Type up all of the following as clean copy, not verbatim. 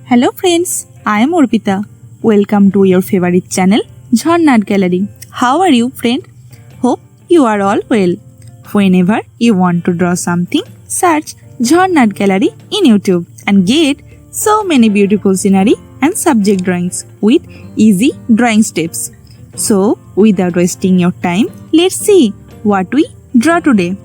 Hello friends, I am Arpita. Welcome to your favorite channel, Jharnat Gallery. How are you friend? Hope you are all well. Whenever you want to draw something, search Jharnat Gallery in YouTube and get so many beautiful scenery and subject drawings with easy drawing steps. So, without wasting your time, let's see what we draw today.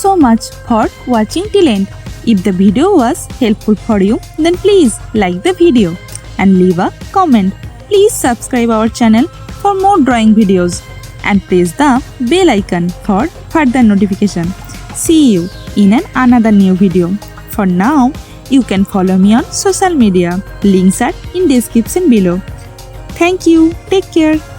so much for watching till end. If the video was helpful for you, then please like the video and leave a comment. Please subscribe our channel for more drawing videos and press the bell icon for further notification. See you in another new video. For now, you can follow me on social media. Links are in description below. Thank you. Take care.